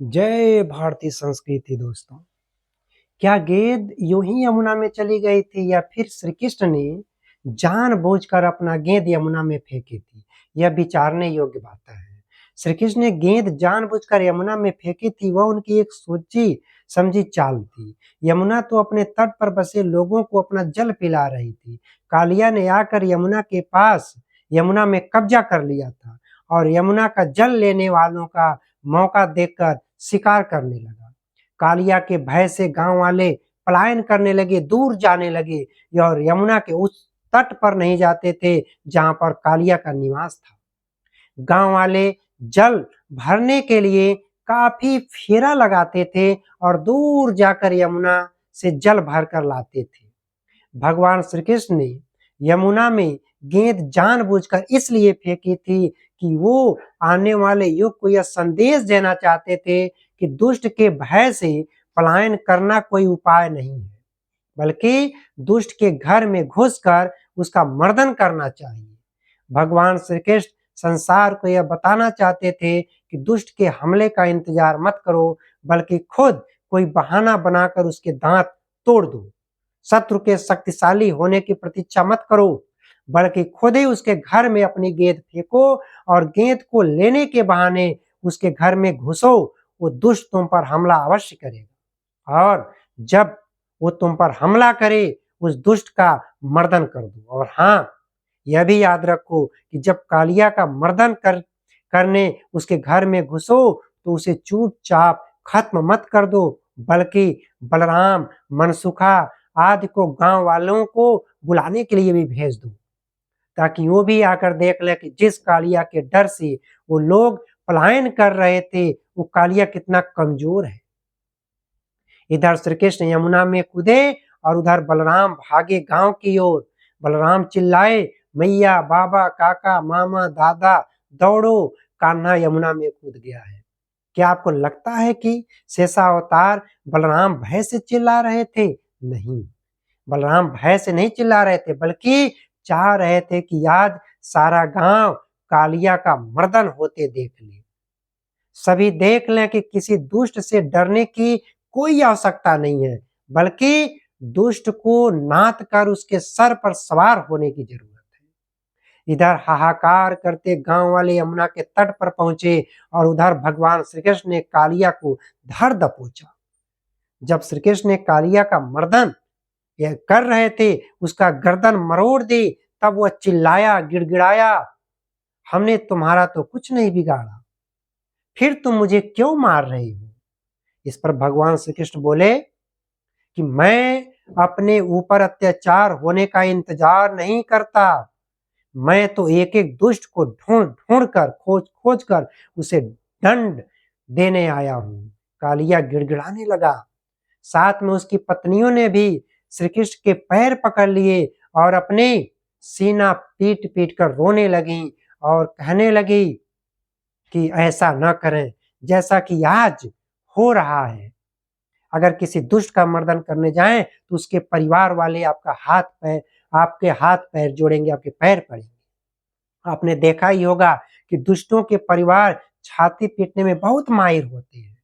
जय भारतीय संस्कृति दोस्तों। क्या गेंद यूं ही यमुना में चली गई थी या फिर श्री कृष्ण ने जानबूझकर अपना गेंद यमुना में फेंकी थी? यह विचारने योग्य बात है। श्री कृष्ण ने गेंद जानबूझकर यमुना में फेंकी थी, वह उनकी एक सोची समझी चाल थी। यमुना तो अपने तट पर बसे लोगों को अपना जल पिला रही थी। कालिया ने आकर यमुना के पास यमुना में कब्जा कर लिया था और यमुना का जल लेने वालों का मौका देखकर शिकार करने लगा। कालिया के भय से गांव वाले पलायन करने लगे, दूर जाने लगे और यमुना के उस तट पर नहीं जाते थे जहां पर कालिया का निवास था। गांव वाले जल भरने के लिए काफी फेरा लगाते थे और दूर जाकर यमुना से जल भरकर लाते थे। भगवान श्री कृष्ण ने यमुना में गेंद जानबूझकर इसलिए फेंकी थी कि वो आने वाले युग को यह संदेश देना चाहते थे कि दुष्ट के भय से पलायन करना कोई उपाय नहीं है, बल्कि दुष्ट के घर में घुसकर उसका मर्दन करना चाहिए। भगवान श्री कृष्ण संसार को यह बताना चाहते थे कि दुष्ट के हमले का इंतजार मत करो, बल्कि खुद कोई बहाना बनाकर उसके दांत तोड़ दो। शत्रु के शक्तिशाली होने की प्रतीक्षा मत करो, बल्कि खुद ही उसके घर में अपनी गेंद फेंको और गेंद को लेने के बहाने उसके घर में घुसो। वो दुष्ट तुम पर हमला अवश्य करेगा और जब वो तुम पर हमला करे उस दुष्ट का मर्दन कर दो। और हाँ, यह भी याद रखो कि जब कालिया का मर्दन करने उसके घर में घुसो तो उसे चुपचाप खत्म मत कर दो, बल्कि बलराम, मनसुखा आदि को गांव वालों को बुलाने के लिए भी भेज दो, ताकि वो भी आकर देख ले कि जिस कालिया के डर से वो लोग पलायन कर रहे थे वो कालिया कितना कमजोर है। इधर श्री कृष्ण यमुना में कूदे और उधर बलराम भागे गांव की ओर। बलराम चिल्लाए, मैया, बाबा, काका, मामा, दादा, दौड़ो, कान्हा यमुना में कूद गया है। क्या आपको लगता है कि शेषावतार बलराम भय से चिल्ला रहे थे? नहीं, बलराम भय से नहीं चिल्ला रहे थे, बल्कि चाह रहे थे कि आज सारा गांव कालिया का मर्दन होते देख ले। सभी देख लें कि किसी दुष्ट से डरने की कोई आवश्यकता नहीं है, बल्कि दुष्ट को नाथ कर उसके सर पर सवार होने की जरूरत है। इधर हाहाकार करते गांव वाले यमुना के तट पर पहुंचे और उधर भगवान श्री कृष्ण ने कालिया को धर दबोचा। जब श्री कृष्ण ने कालिया का मर्दन यह कर रहे थे, उसका गर्दन मरोड़ दी, तब वह चिल्लाया, गिड़गिड़ाया, हमने तुम्हारा तो कुछ नहीं बिगाड़ा, फिर तुम मुझे क्यों मार रहे हो? इस पर भगवान श्री कृष्ण बोले कि मैं अपने ऊपर अत्याचार होने का इंतजार नहीं करता, मैं तो एक एक दुष्ट को ढूंढ ढूंढ कर खोज कर उसे दंड देने आया हूं। कालिया गिड़गिड़ाने लगा। साथ में उसकी पत्नियों ने भी श्री कृष्ण के पैर पकड़ लिए और अपने सीना पीट पीट कर रोने लगी और कहने लगी कि ऐसा न करें जैसा कि आज हो रहा है। अगर किसी दुष्ट का मर्दन करने जाएं तो उसके परिवार वाले आपके हाथ पैर जोड़ेंगे, आपके पैर पड़ेंगे। आपने देखा ही होगा कि दुष्टों के परिवार छाती पीटने में बहुत माहिर होते हैं।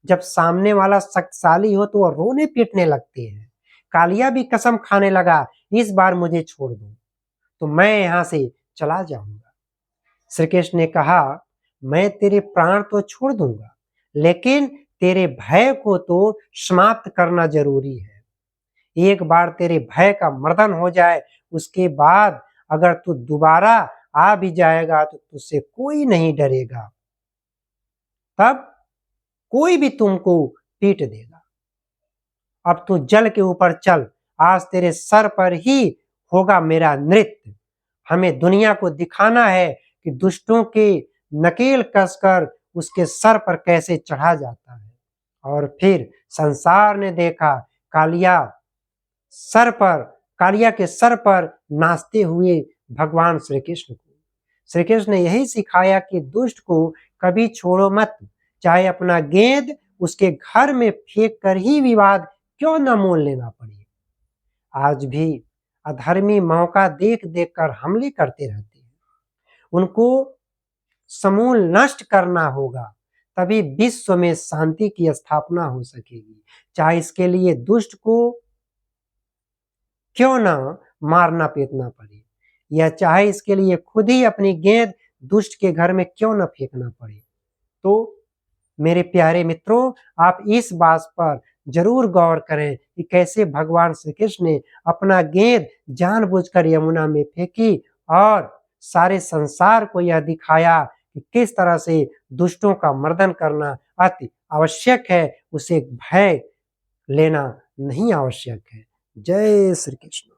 जब सामने वाला शक्तिशाली हो तो वह रोने पीटने लगते हैं। कालिया भी कसम खाने लगा, इस बार मुझे छोड़ दो तो मैं यहाँ से चला जाऊंगा। श्री कृष्ण ने कहा, मैं तेरे प्राण तो छोड़ दूंगा, लेकिन तेरे भय को तो समाप्त करना जरूरी है। एक बार तेरे भय का मर्दन हो जाए, उसके बाद अगर तू दोबारा आ भी जाएगा तो तुझसे कोई नहीं डरेगा, तब कोई भी तुमको पीट देगा। अब तू जल के ऊपर चल, आज तेरे सर पर ही होगा मेरा नृत्य। हमें दुनिया को दिखाना है कि दुष्टों के नकेल कसकर उसके सर पर कैसे चढ़ा जाता है। और फिर संसार ने देखा कालिया के सर पर नाचते हुए भगवान श्री कृष्ण को। श्री कृष्ण ने यही सिखाया कि दुष्ट को कभी छोड़ो मत, चाहे अपना गेंद उसके घर में फेंक कर ही विवाद क्यों न मोल लेना पड़े। आज भी अधर्मी मौका देख देख कर हमले करते रहते हैं। उनको समूल नष्ट करना होगा, तभी विश्व में शांति की स्थापना हो सकेगी। चाहे इसके लिए दुष्ट को क्यों ना मारना पीटना पड़े, या चाहे इसके लिए खुद ही अपनी गेंद दुष्ट के घर में क्यों न फेंकना पड़े। तो मेरे प्यारे मित्रों, आप इस बात पर जरूर गौर करें कि कैसे भगवान श्री कृष्ण ने अपना गेंद जानबूझकर यमुना में फेंकी और सारे संसार को यह दिखाया कि किस तरह से दुष्टों का मर्दन करना अति आवश्यक है, उसे भय लेना नहीं आवश्यक है। जय श्री कृष्ण।